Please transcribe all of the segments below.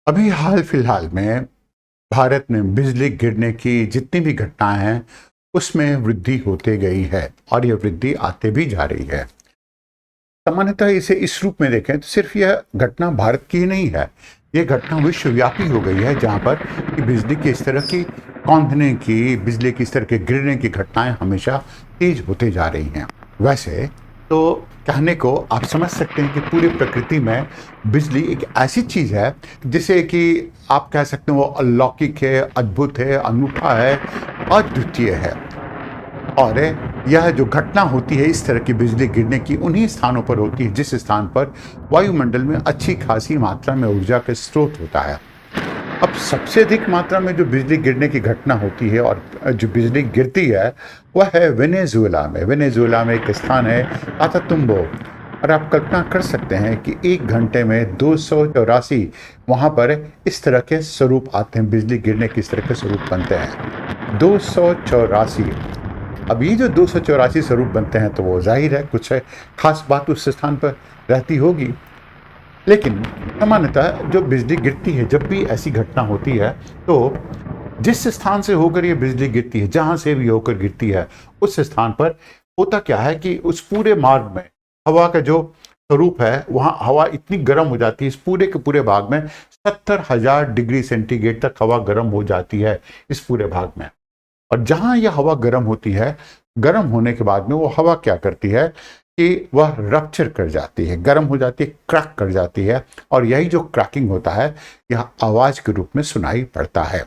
अभी हाल फिलहाल में भारत में बिजली गिरने की जितनी भी घटनाएं हैं उसमें वृद्धि होते गई है और यह वृद्धि आते भी जा रही है। सामान्यतः इसे इस रूप में देखें तो सिर्फ यह घटना भारत की ही नहीं है, यह घटना विश्वव्यापी हो गई है जहां पर कि बिजली की इस तरह की कौंधने की, बिजली की इस तरह के गिरने की घटनाएं हमेशा तेज होते जा रही हैं। वैसे तो कहने को आप समझ सकते हैं कि पूरी प्रकृति में बिजली एक ऐसी चीज है जिसे कि आप कह सकते हैं वो अलौकिक है, अद्भुत है, अनूठा है, अद्वितीय है। और यह जो घटना होती है इस तरह की बिजली गिरने की उन्हीं स्थानों पर होती है जिस स्थान पर वायुमंडल में अच्छी खासी मात्रा में ऊर्जा का स्रोत होता है। अब सबसे अधिक मात्रा में जो बिजली गिरने की घटना होती है और जो बिजली गिरती है वह है वेनेजुएला में। वेनेजुएला में एक स्थान है कातातुम्बो, और आप कल्पना कर सकते हैं कि एक घंटे में 284 वहाँ पर इस तरह के स्वरूप आते हैं, बिजली गिरने की इस तरह के स्वरूप बनते हैं 284। अब ये जो 284 स्वरूप बनते हैं तो वो जाहिर है कुछ है खास बात उस स्थान पर रहती होगी। लेकिन सामान्यतः जो बिजली गिरती है, जब भी ऐसी घटना होती है तो जिस स्थान से होकर ये बिजली गिरती है, जहां से भी होकर गिरती है, उस स्थान पर होता क्या है कि उस पूरे मार्ग में हवा का जो स्वरूप है, वहां हवा इतनी गर्म हो जाती है, इस पूरे के पूरे भाग में 70,000 डिग्री सेंटीग्रेड तक हवा गर्म हो जाती है इस पूरे भाग में। और जहां यह हवा गर्म होती है, गर्म होने के बाद में वो हवा क्या करती है कि वह रप्चर कर जाती है, गर्म हो जाती है, क्रैक कर जाती है, और यही जो क्रैकिंग होता है यह आवाज के रूप में सुनाई पड़ता है।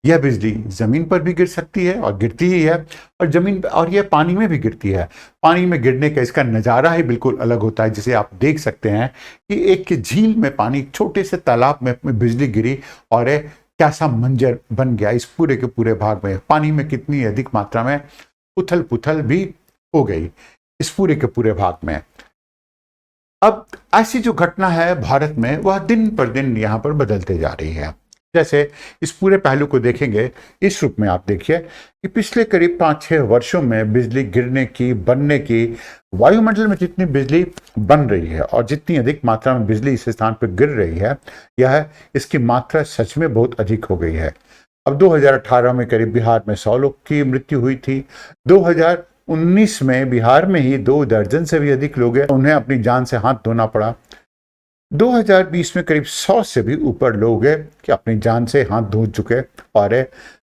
यह बिजली जमीन पर भी गिर सकती है और गिरती ही है, और जमीन और यह पानी में भी गिरती है। पानी में गिरने का इसका नज़ारा ही बिल्कुल अलग होता है, जिसे आप देख सकते हैं कि एक झील में पानी, छोटे से तालाब में बिजली गिरी और कैसा मंजर बन गया इस पूरे के पूरे भाग में। पानी में कितनी अधिक मात्रा में उथल पुथल भी हो गई इस पूरे के पूरे भाग में। अब ऐसी जो घटना है भारत में वह दिन पर दिन यहाँ पर बदलते जा रही है। जैसे इस पूरे पहलू को देखेंगे इस रूप में, आप देखिए कि पिछले करीब 5-6 वर्षों में बिजली गिरने की, बनने की, वायुमंडल में जितनी बिजली बन रही है और जितनी अधिक मात्रा में बिजली इस स्थान पर गिर रही है, यह इसकी मात्रा सच में बहुत अधिक हो गई है। अब 2018 में करीब बिहार में 100 लोग की मृत्यु हुई थी। 2019 में बिहार में ही 2 दर्जन से भी अधिक लोग हैं, उन्हें अपनी जान से हाथ धोना पड़ा। 2020 में करीब 100 से भी ऊपर लोग हैं कि अपनी जान से हाथ धो चुके, और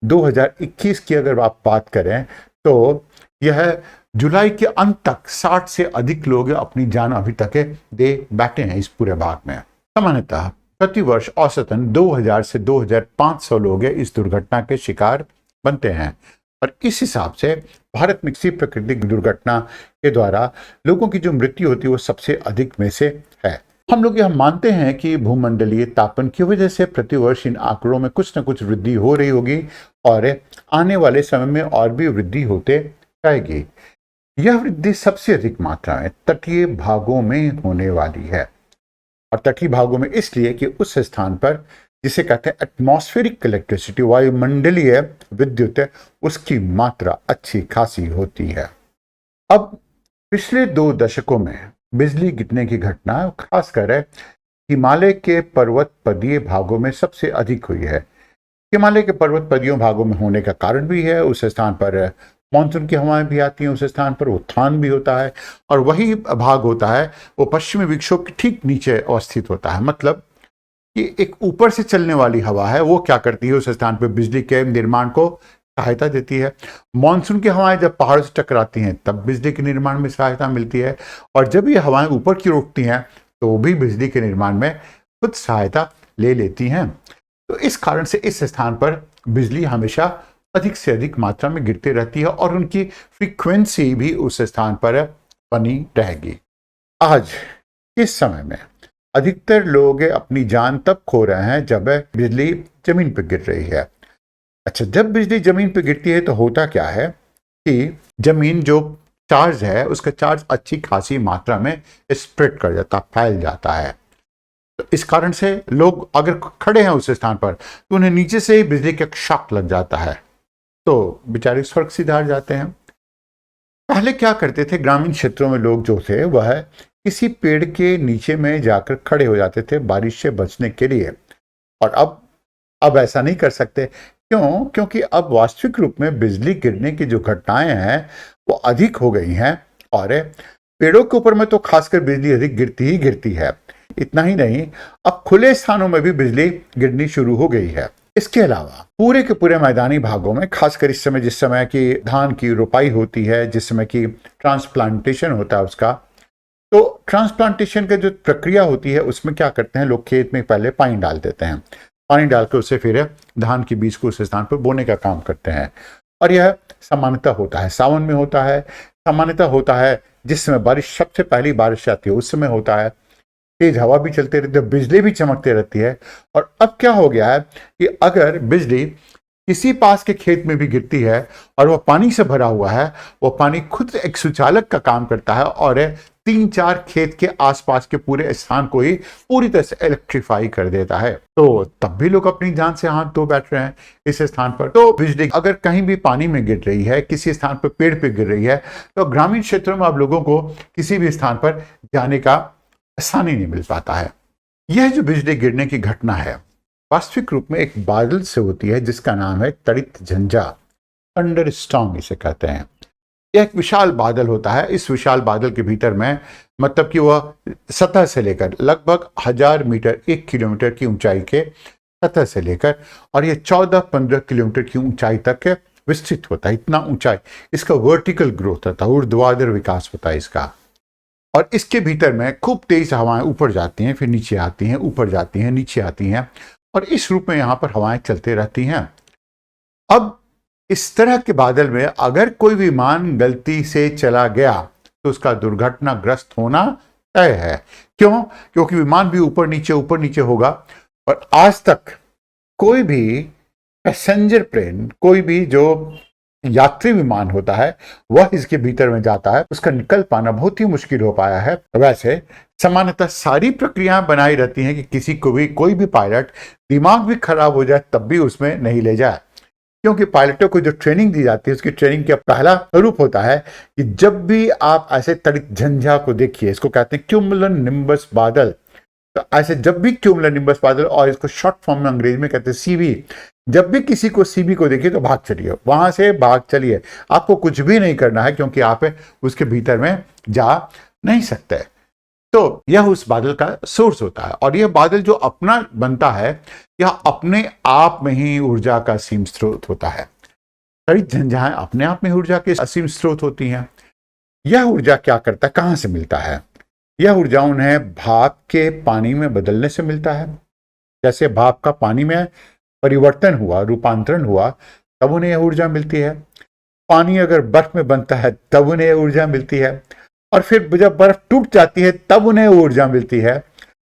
2021 की अगर आप बात करें तो यह जुलाई के अंत तक 60 से अधिक लोग अपनी जान अभी तक दे बैठे हैं इस पूरे भाग में। सामान्यतः प्रतिवर्ष औसतन 2000 से 2500 लोग इस दुर्घटना के शिकार बनते हैं, और इस हिसाब से भारत में किसी प्राकृतिक दुर्घटना के द्वारा लोगों की जो मृत्यु होती है वो सबसे अधिक में से है। हम लोग यह मानते हैं कि भूमंडलीय तापन की वजह से प्रतिवर्ष इन आंकड़ों में कुछ न कुछ वृद्धि हो रही होगी, और आने वाले समय में और भी वृद्धि होते जाएगी। यह वृद्धि सबसे अधिक मात्रा में तटीय भागों में होने वाली है, और तटीय भागों में इसलिए कि उस स्थान पर जिसे कहते हैं एटमॉस्फेरिक इलेक्ट्रिसिटी, वायुमंडलीय विद्युत, उसकी मात्रा अच्छी खासी होती है। अब पिछले 2 दशकों में बिजली गिरने की घटना खासकर हिमालय के पर्वत पदीय भागों में सबसे अधिक हुई है। हिमालय के पर्वत पदीय भागों में होने का कारण भी है, उस स्थान पर मानसून की हवाएं भी आती हैं, उस स्थान पर उत्थान भी होता है, और वही भाग होता है वो पश्चिमी विक्षोभ के ठीक नीचे अवस्थित होता है। मतलब कि एक ऊपर से चलने वाली हवा है, वो क्या करती है उस स्थान पर बिजली के निर्माण को सहायता देती है। मानसून की हवाएं जब पहाड़ से टकराती हैं तब बिजली के निर्माण में सहायता मिलती है, और जब ये हवाएं ऊपर की ओर उठती हैं तो भी बिजली के निर्माण में खुद सहायता ले लेती हैं। तो इस कारण से इस स्थान पर बिजली हमेशा अधिक से अधिक मात्रा में गिरती रहती है, और उनकी फ्रीक्वेंसी भी उस स्थान पर बनी रहेगी। आज इस समय में अधिकतर लोग अपनी जान तब खो रहे हैं जब बिजली जमीन पर गिर रही है। अच्छा, जब बिजली जमीन पर गिरती है तो होता क्या है कि जमीन जो चार्ज है उसका चार्ज अच्छी खासी मात्रा में स्प्रेड कर जाता, फैल जाता है। तो इस कारण से लोग अगर खड़े हैं उस स्थान पर तो उन्हें नीचे से ही बिजली का शॉक लग जाता है, तो बेचारे स्वर्ग सिधार जाते हैं। पहले क्या करते थे, ग्रामीण क्षेत्रों में लोग जो थे वह किसी पेड़ के नीचे में जाकर खड़े हो जाते थे बारिश से बचने के लिए। और अब ऐसा नहीं कर सकते। क्यों? क्योंकि अब वास्तविक रूप में बिजली गिरने की जो घटनाएं हैं वो अधिक हो गई हैं, और पेड़ों के ऊपर में तो खासकर बिजली अधिक गिरती ही गिरती है। इतना ही नहीं, अब खुले स्थानों में भी बिजली गिरनी शुरू हो गई है। इसके अलावा पूरे के पूरे मैदानी भागों में, खासकर इस समय जिस समय की धान की रोपाई होती है, जिस समय की ट्रांसप्लांटेशन होता है उसका, तो ट्रांसप्लांटेशन का जो प्रक्रिया होती है उसमें क्या करते हैं लोग, खेत में पहले पानी डाल देते हैं। पानी डालकर उससे फिर धान के बीज को उस स्थान पर बोने का काम करते हैं। और यह सामान्यतः होता है सावन में होता है, सामान्यतः होता है जिस समय बारिश, सबसे पहली बारिश आती है उस समय होता है। तेज हवा भी चलती रहती है, बिजली भी चमकती रहती है। और अब क्या हो गया है कि अगर बिजली किसी पास के खेत में भी गिरती है और वह पानी से भरा हुआ है, वो पानी खुद एक सुचालक का काम करता है और 3-4 खेत के आसपास के पूरे स्थान को ही पूरी तरह से इलेक्ट्रीफाई कर देता है। तो तब भी लोग अपनी जान से हाथ धो बैठ रहे हैं इस स्थान पर। तो बिजली अगर कहीं भी पानी में गिर रही है, किसी स्थान पर पेड़ पे गिर रही है, तो ग्रामीण क्षेत्रों में अब लोगों को किसी भी स्थान पर जाने का आसानी नहीं मिल पाता है। यह जो बिजली गिरने की घटना है वास्तविक रूप में एक बादल से होती है जिसका नाम है तड़ित झंझा, थंडर स्टॉर्म इसे कहते हैं। यह एक विशाल बादल होता है। इस विशाल बादल के भीतर में, मतलब कि वह सतह से लेकर लगभग 1000 मीटर, 1 किलोमीटर की ऊंचाई के सतह से लेकर, और यह 14-15 किलोमीटर की ऊंचाई तक विस्तृत होता है। इतना ऊंचाई इसका वर्टिकल ग्रोथ होता है, ऊर्ध्वाधर विकास होता है इसका। और इसके भीतर में खूब तेज हवाएं ऊपर जाती हैं, फिर नीचे आती हैं, ऊपर जाती हैं, नीचे आती हैं, और इस रूप में यहां पर हवाएं चलते रहती हैं। अब इस तरह के बादल में अगर कोई विमान गलती से चला गया तो उसका दुर्घटनाग्रस्त होना तय है। क्यों? क्योंकि विमान भी ऊपर नीचे होगा। और आज तक कोई भी पैसेंजर प्लेन, कोई भी जो यात्री विमान होता है, वह इसके भीतर में जाता है, उसका निकल पाना बहुत ही मुश्किल हो पाया है। वैसे सामान्यतः सारी प्रक्रियाएं बनाई रहती हैं कि किसी को भी, कोई भी पायलट दिमाग भी खराब हो जाए तब भी उसमें नहीं ले जाए। क्योंकि पायलटों को जो ट्रेनिंग दी जाती है उसकी ट्रेनिंग का पहला स्वरूप होता है कि जब भी आप ऐसे तड़ित झंझा को देखिए, इसको कहते हैं क्यूमुलन निम्बस बादल, तो ऐसे जब भी क्यूमुलन निम्बस बादल, और इसको शॉर्ट फॉर्म में अंग्रेजी में कहते हैं सीबी, जब भी किसी को सीबी को देखिए तो भाग चलिए, वहां से भाग चलिए। आपको कुछ भी नहीं करना है क्योंकि आप उसके भीतर में जा नहीं सकते। तो यह उस बादल का सोर्स होता है। और यह बादल जो अपना बनता है, यह अपने आप में ही ऊर्जा का असीम स्रोत होता है। तड़ित झंझाएं अपने आप में ऊर्जा के असीम स्रोत होती हैं। यह ऊर्जा क्या करता है, कहां से मिलता है? यह ऊर्जा उन्हें भाप के पानी में बदलने से मिलता है। जैसे भाप का पानी में परिवर्तन हुआ, रूपांतरण हुआ, तब उन्हें यह ऊर्जा मिलती है। पानी अगर बर्फ में बनता है तब उन्हें ऊर्जा मिलती है। और फिर जब बर्फ टूट जाती है तब उन्हें ऊर्जा मिलती है।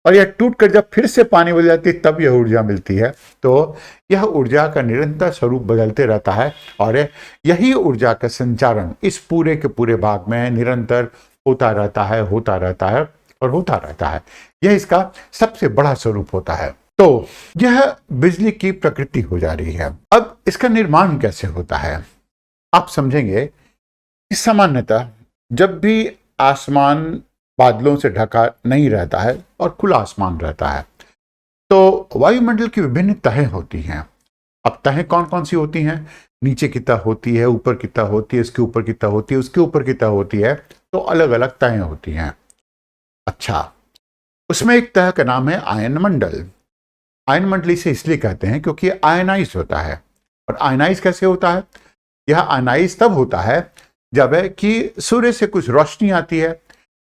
और यह टूटकर जब फिर से पानी बन जाती है तब यह ऊर्जा मिलती है। तो यह ऊर्जा का निरंतर स्वरूप बदलते रहता है, और यही ऊर्जा का संचारण इस पूरे के पूरे भाग में निरंतर होता रहता है, होता रहता है और होता रहता है। यह इसका सबसे बड़ा स्वरूप होता है। तो यह बिजली की प्रकृति हो जा रही है। अब इसका निर्माण कैसे होता है आप समझेंगे कि सामान्यतः जब भी आसमान बादलों से ढका नहीं रहता है और खुला आसमान रहता है, तो वायुमंडल की विभिन्न तहें होती हैं। अब तहें कौन कौन सी होती हैं? नीचे की तह होती है, ऊपर की तह होती है, उसके ऊपर की तह होती है, उसके ऊपर की तह होती है। तो अलग अलग तहें होती हैं। अच्छा, उसमें एक तह का नाम है आयन मंडल। आयन मंडल इसे इसलिए कहते हैं क्योंकि आयनाइज होता है। और आयनाइज कैसे होता है? यह आयनाइज तब होता है जब है कि सूर्य से कुछ रोशनी आती है।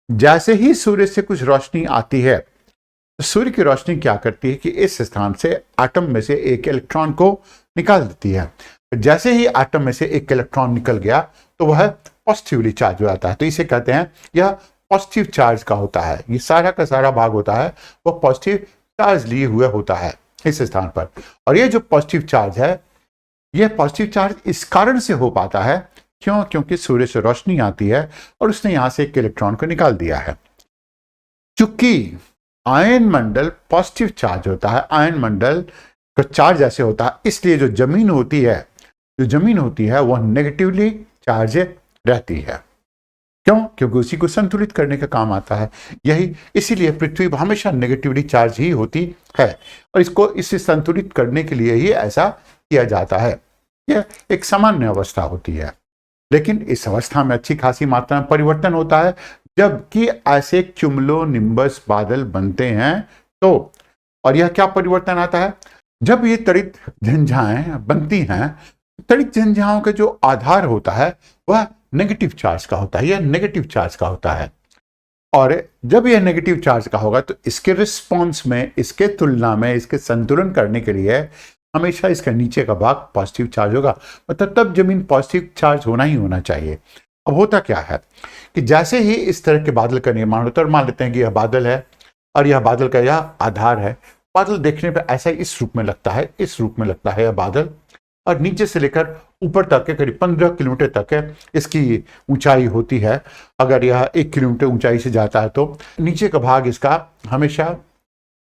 जैसे ही सूर्य से कुछ रोशनी आती है, तो सूर्य की रोशनी क्या करती है कि इस स्थान से एटम में से एक इलेक्ट्रॉन को निकाल देती है। जैसे ही एटम में से एक इलेक्ट्रॉन निकल गया तो वह पॉजिटिवली चार्ज हो जाता है। तो इसे कहते हैं यह पॉजिटिव चार्ज का होता है। ये सारा का सारा भाग होता है वह पॉजिटिव चार्ज लिए हुए होता है इस स्थान पर। और ये जो पॉजिटिव चार्ज है, यह पॉजिटिव चार्ज इस कारण से हो पाता है, क्यों? क्योंकि सूर्य से रोशनी आती है और उसने यहां से एक इलेक्ट्रॉन को निकाल दिया है। चूंकि आयन मंडल पॉजिटिव चार्ज होता है, आयन मंडल का चार्ज ऐसे होता है, इसलिए जो जमीन होती है वह नेगेटिवली चार्ज रहती है। क्यों? क्योंकि उसी को संतुलित करने का काम आता है। यही इसीलिए पृथ्वी हमेशा नेगेटिवली चार्ज ही होती है और इसको इसे संतुलित करने के लिए ही ऐसा किया जाता है। यह एक सामान्य अवस्था होती है, लेकिन इस अवस्था में अच्छी खासी मात्रा में परिवर्तन होता है जबकि ऐसे क्युमुलोनिम्बस बादल बनते हैं तो। और यह क्या परिवर्तन आता है? जब ये तड़ित झंझाएं बनती हैं, तड़ित झंझाओं का जो आधार होता है वह नेगेटिव चार्ज का होता है, यह नेगेटिव चार्ज का होता है। और जब यह नेगेटिव चार्ज का होगा तो इसके रिस्पॉन्स में, इसके तुलना में, इसके संतुलन करने के लिए हमेशा इसका नीचे का भाग पॉजिटिव चार्ज होगा। मतलब तब जमीन पॉजिटिव चार्ज होना ही होना चाहिए। अब होता क्या है कि जैसे ही इस तरह के बादल का निर्माण होता है, और मान लेते हैं कि यह बादल है और यह बादल का यह आधार है। बादल देखने पर ऐसा इस रूप में लगता है, इस रूप में लगता है यह बादल, और नीचे से लेकर ऊपर तक के करीब 15 किलोमीटर तक है इसकी ऊंचाई होती है। अगर यह 1 किलोमीटर ऊंचाई से जाता है तो नीचे का भाग इसका हमेशा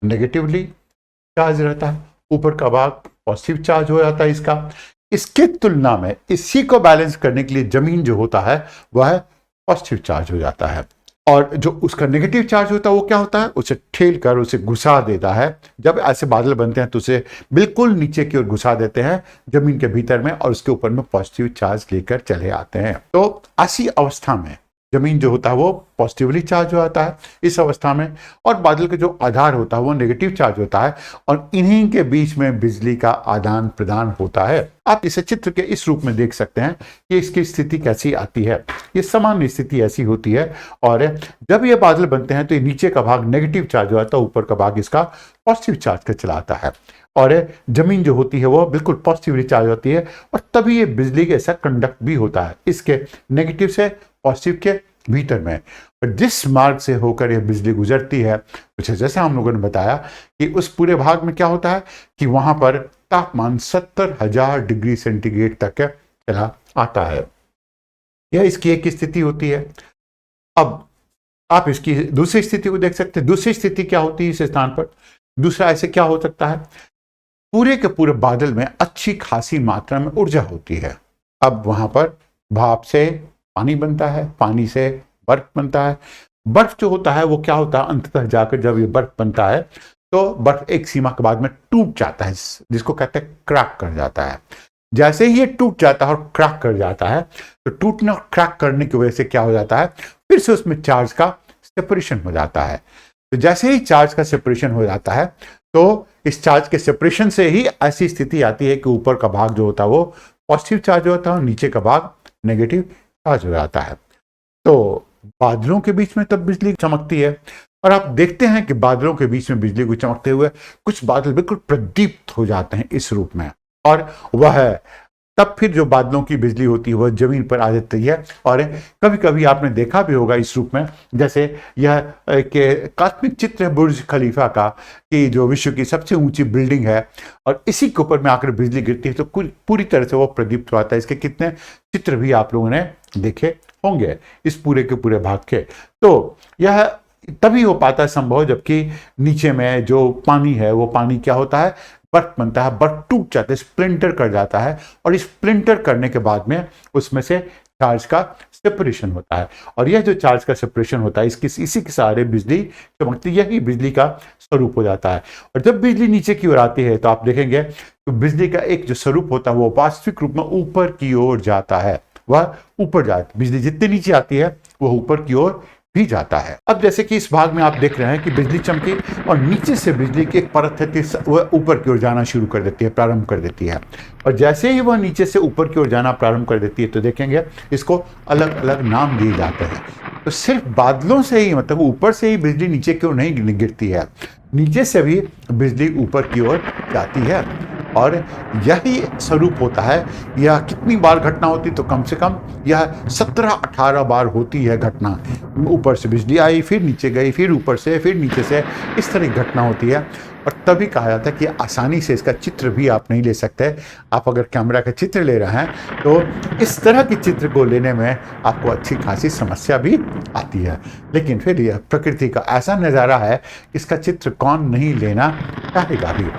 नेगेटिवली चार्ज रहता है, ऊपर का भाग पॉजिटिव चार्ज हो जाता है इसका। इसके तुलना में इसी को बैलेंस करने के लिए जमीन जो होता है वह पॉजिटिव चार्ज हो जाता है, और जो उसका नेगेटिव चार्ज होता है वो क्या होता है, उसे ठेल कर उसे घुसा देता है। जब ऐसे बादल बनते हैं तो उसे बिल्कुल नीचे की ओर घुसा देते हैं जमीन के भीतर में, और उसके ऊपर में पॉजिटिव चार्ज लेकर चले आते हैं। तो ऐसी अवस्था में जमीन जो होता है वो पॉजिटिवली चार्ज हो जाता है इस अवस्था में, और बादल का जो आधार होता है वो नेगेटिव चार्ज होता है, और इन्हीं के बीच में बिजली का आदान प्रदान होता है। आप इसे चित्र के इस रूप में देख सकते हैं कि इसकी स्थिति कैसी आती है। ये सामान्य स्थिति ऐसी होती है, और जब ये बादल बनते हैं तो ये नीचे का भाग नेगेटिव चार्ज हो जाता है, ऊपर का भाग इसका पॉजिटिव चार्ज का चला आता है, और जमीन जो होती है वो बिल्कुल पॉजिटिवली चार्ज होती है, और तभी ये बिजली के ऐसा कंडक्ट भी होता है इसके नेगेटिव से पॉजिटिव के भीतर में। और जिस मार्ग से होकर यह बिजली गुजरती है, जैसा हम लोगों ने बताया कि उस पूरे भाग में क्या होता है कि वहां पर तापमान 70,000 डिग्री सेंटीग्रेड तक चला आता है। यह इसकी एक स्थिति होती है। अब आप इसकी दूसरी स्थिति को देख सकते हैं। दूसरी स्थिति क्या होती है इस स्थान पर? दूसरा ऐसे क्या हो सकता है, पूरे के पूरे बादल में अच्छी खासी मात्रा में ऊर्जा होती है। अब वहां पर भाप से पानी बनता है, पानी से बर्फ बनता है। बर्फ जो होता है वो क्या होता है, अंततः जाकर जब ये बर्फ बनता है तो बर्फ एक सीमा के बाद में टूट जाता है, जिसको कहते हैं क्रैक कर जाता है। जैसे ही ये टूट जाता है और क्रैक कर जाता है तो टूटने और क्रैक करने की वजह से क्या हो जाता है, फिर से उसमें चार्ज का सेपरेशन हो जाता है। तो जैसे ही चार्ज का सेपरेशन हो जाता है तो इस चार्ज के सेपरेशन से ही ऐसी स्थिति आती है कि ऊपर का भाग जो होता है वो पॉजिटिव चार्ज होता है और नीचे का भाग नेगेटिव चार्ज हो जाता है। तो बादलों के बीच में तब बिजली चमकती है, और आप देखते हैं कि बादलों के बीच में बिजली को चमकते हुए कुछ बादल बिल्कुल प्रदीप्त हो जाते हैं इस रूप में, और वह तब फिर जो बादलों की बिजली होती है वह जमीन पर आ जाती है। और कभी कभी आपने देखा भी होगा इस रूप में, जैसे यह एक काल्पनिक चित्र है बुर्ज खलीफा का, कि जो विश्व की सबसे ऊंची बिल्डिंग है और इसी के ऊपर में आकर बिजली गिरती है तो पूरी तरह से वो प्रदीप्त होता है। इसके कितने चित्र भी आप लोगों ने देखे होंगे इस पूरे के पूरे भाग के। तो यह तभी हो पाता है संभव जबकि नीचे में जो पानी है वो पानी क्या होता है, बर्फ बनता है, बर्फ टूट जाता है, स्प्लिंटर कर जाता है, और इस स्प्लिंटर करने के बाद में उसमें से चार्ज का सेपरेशन होता है, और यह जो चार्ज का सेपरेशन होता है इसी के सहारे बिजली चमकती, यही बिजली का स्वरूप हो जाता है। और जब बिजली नीचे की ओर आती है तो आप देखेंगे तो बिजली का एक जो स्वरूप होता है वो वास्तविक रूप में ऊपर की ओर जाता है, वह ऊपर जाती है। बिजली जितनी नीचे आती है वह ऊपर की ओर भी जाता है। अब जैसे कि इस भाग में आप देख रहे हैं कि बिजली चमकी और नीचे से बिजली की एक परत है, वह ऊपर की ओर जाना शुरू कर देती है, प्रारंभ कर देती है, और जैसे ही वह नीचे से ऊपर की ओर जाना प्रारंभ कर देती है तो देखेंगे इसको अलग अलग नाम दिए जाते हैं। तो सिर्फ बादलों से ही, मतलब ऊपर से ही बिजली नीचे की ओर नहीं गिरती है, नीचे से भी बिजली ऊपर की ओर जाती है, और यही स्वरूप होता है। यह कितनी बार घटना होती, तो कम से कम यह 17-18 बार होती है घटना। ऊपर से बिजली आई, फिर नीचे गई, फिर ऊपर से, फिर नीचे से, इस तरह की घटना होती है। और तभी कहा जाता है कि आसानी से इसका चित्र भी आप नहीं ले सकते। आप अगर कैमरा का चित्र ले रहे हैं तो इस तरह के चित्र को लेने में आपको अच्छी खासी समस्या भी आती है, लेकिन फिर यह प्रकृति का ऐसा नज़ारा है, इसका चित्र कौन नहीं लेना चाहेगा भी।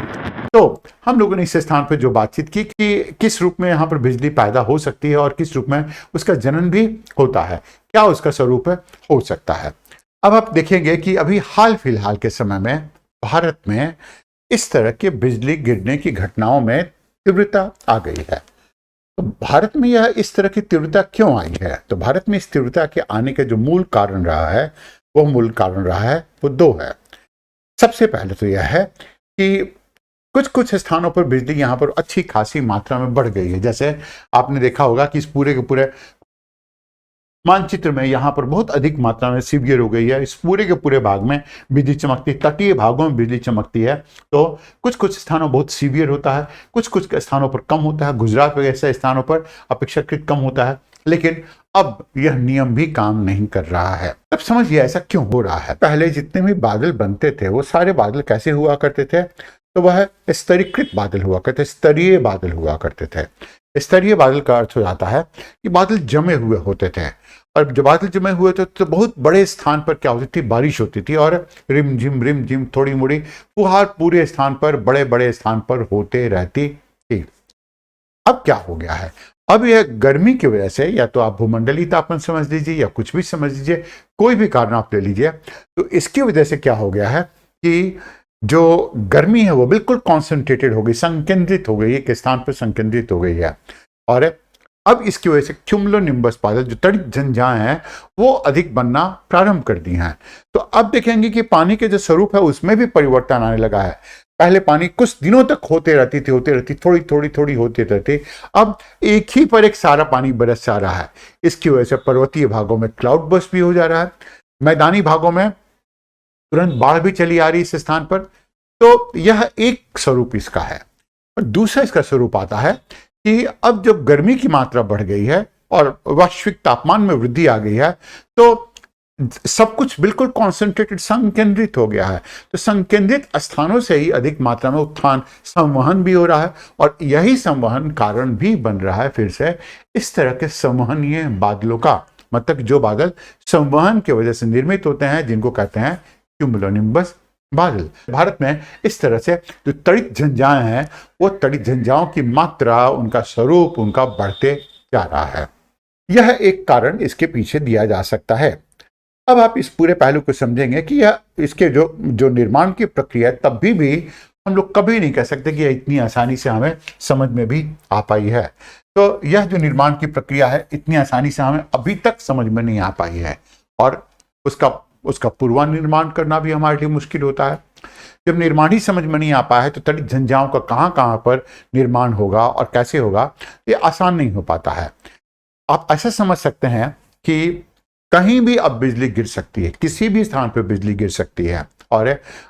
तो हम लोगों ने इस स्थान पर जो बातचीत की कि किस रूप में यहाँ पर बिजली पैदा हो सकती है और किस रूप में उसका जनन भी होता है, क्या उसका स्वरूप हो सकता है। अब आप देखेंगे कि अभी हाल फिलहाल के समय में भारत में इस तरह के बिजली गिरने की घटनाओं में तीव्रता आ गई है। तो भारत में यह इस तरह की तीव्रता क्यों आई है? तो भारत में इस तीव्रता के आने का जो मूल कारण रहा है वो दो है। सबसे पहले तो यह है कि कुछ कुछ स्थानों पर बिजली यहाँ पर अच्छी खासी मात्रा में बढ़ गई है। जैसे आपने देखा होगा कि इस पूरे के पूरे मानचित्र में यहाँ पर बहुत अधिक मात्रा में सीवियर हो गई है। इस पूरे के पूरे भाग में बिजली चमकती, तटीय भागों में बिजली चमकती है। तो कुछ कुछ स्थानों बहुत सीवियर होता है, कुछ कुछ स्थानों पर कम होता है। गुजरात वगैरह ऐसे स्थानों पर अपेक्षाकृत कम होता है। लेकिन अब यह नियम भी काम नहीं कर रहा है। अब समझिए ऐसा क्यों हो रहा है। पहले जितने भी बादल बनते थे वो सारे बादल कैसे हुआ करते थे? तो वह स्तरीकृत बादल हुआ करते, स्तरीय बादल हुआ करते थे। स्तरीय बादल का अर्थ हो जाता है कि बादल जमे हुए होते थे, और जब बादल जमे हुए थे तो बहुत बड़े स्थान पर क्या होती थी, बारिश होती थी, और रिम झिम थोड़ी मोड़ी फुहार पूरे स्थान पर, बड़े बड़े स्थान पर होते रहती थी। अब क्या हो गया है? अब यह गर्मी की वजह से, या तो आप भूमंडलीय तापमान समझ लीजिए या कुछ भी समझ लीजिए, कोई भी कारण आप ले लीजिए, तो इसकी वजह से क्या हो गया है कि जो गर्मी है वो बिल्कुल कॉन्सेंट्रेटेड हो गई, संकेंद्रित हो गई, एक स्थान पर संकेंद्रित हो गई है। और अब इसकी वजह से क्यूमुलोनिम्बस बादल, जो तड़ित झंझाएं हैं, वो अधिक बनना प्रारंभ कर दी हैं। तो अब देखेंगे कि पानी के जो स्वरूप है उसमें भी परिवर्तन आने लगा है। पहले पानी कुछ दिनों तक होते रहती, थोड़ी होती रहती। अब एक ही पर एक सारा पानी बरस जा रहा है। इसकी वजह से पर्वतीय भागों में क्लाउड बर्स्ट भी हो जा रहा है, मैदानी भागों में तुरंत बाढ़ भी चली आ रही इस स्थान पर। तो यह एक स्वरूप इसका है। और दूसरा इसका स्वरूप आता है कि अब जब गर्मी की मात्रा बढ़ गई है और वैश्विक तापमान में वृद्धि आ गई है, तो सब कुछ बिल्कुल कॉन्सेंट्रेटेड, संकेंद्रित हो गया है। तो संकेंद्रित स्थानों से ही अधिक मात्रा में उत्थान, संवहन भी हो रहा है, और यही संवहन कारण भी बन रहा है फिर से इस तरह के संवहनीय बादलों का। मतलब जो बादल संवहन की वजह से निर्मित होते हैं, जिनको कहते हैं क्यूमुलोनिम्बस बादल। भारत में इस तरह से जो तड़ित झंझाएं हैं, वो तड़ित झंझाओं की मात्रा, उनका स्वरूप, उनका बढ़ते जा रहा है। यह एक कारण इसके पीछे दिया जा सकता है। अब आप इस पूरे पहलू को समझेंगे कि यह इसके जो निर्माण की प्रक्रिया, तब भी हम लोग कभी नहीं कह सकते कि यह इतनी आसानी से हमें समझ में भी आ पाई है। तो यह जो निर्माण की प्रक्रिया है, इतनी आसानी से हमें अभी तक समझ में नहीं आ पाई है, और उसका पूर्वानिर्माण करना भी हमारे लिए मुश्किल होता है। जब निर्माण ही समझ में नहीं आ पाया है, तो तड़ित झंझाओं का कहाँ पर निर्माण होगा और कैसे होगा, ये आसान नहीं हो पाता है। आप ऐसा समझ सकते हैं कि कहीं भी अब बिजली गिर सकती है, किसी भी स्थान पर बिजली गिर सकती है, और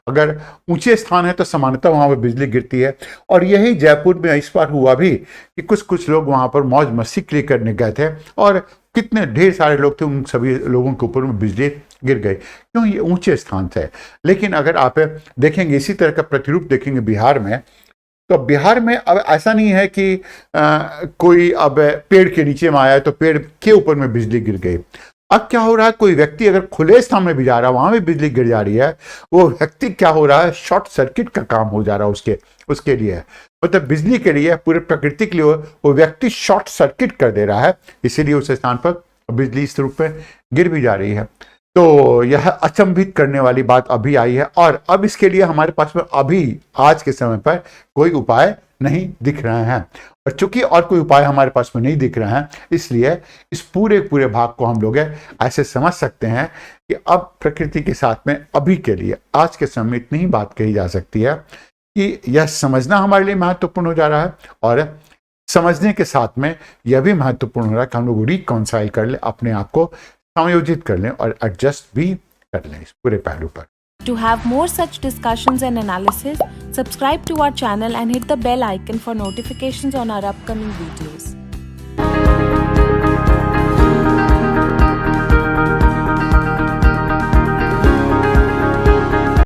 अगर ऊंचे स्थान है तो सामान्यतः वहां पर बिजली गिरती है। और यही जयपुर में इस बार हुआ भी कि कुछ लोग वहां पर मौज मस्ती के लिए करने गए थे, और कितने ढेर सारे लोग थे, उन सभी लोगों के ऊपर में बिजली गिर गई। क्यों? ये ऊंचे स्थान थे। लेकिन अगर आप देखेंगे, इसी तरह का प्रतिरूप देखेंगे बिहार में, तो बिहार में अब ऐसा नहीं है कि कोई अब पेड़ के नीचे में आया है तो पेड़ के ऊपर में बिजली गिर गई। अब क्या हो रहा है, कोई व्यक्ति अगर खुले स्थान में भी जा रहा है, वहां भी बिजली गिर जा रही है, वो व्यक्ति क्या हो रहा है, शॉर्ट सर्किट का काम हो जा रहा है उसके लिए। मतलब बिजली के लिए, पूरे प्रकृति के लिए वो व्यक्ति शॉर्ट सर्किट कर दे रहा है, इसीलिए उस स्थान पर बिजली इस रूप में गिर भी जा रही है। तो यह अचंभित करने वाली बात अभी आई है, और अब इसके लिए हमारे पास में अभी आज के समय पर कोई उपाय नहीं दिख रहे हैं। और चूंकि और कोई उपाय हमारे पास में नहीं दिख रहे हैं, इसलिए इस पूरे भाग को हम लोग ऐसे समझ सकते हैं कि अब प्रकृति के साथ में अभी के लिए, आज के समय में इतनी ही बात कही जा सकती है कि यह समझना हमारे लिए महत्वपूर्ण हो जा रहा है, और समझने के साथ में यह भी महत्वपूर्ण हो रहा है कि हम लोग रिकॉन्साइल कर लें, अपने आप को समायोजित कर लें और एडजस्ट भी कर लें इस पूरे पहलू पर। To have more such discussions and analysis, subscribe to our channel and hit the bell icon for notifications on our upcoming videos.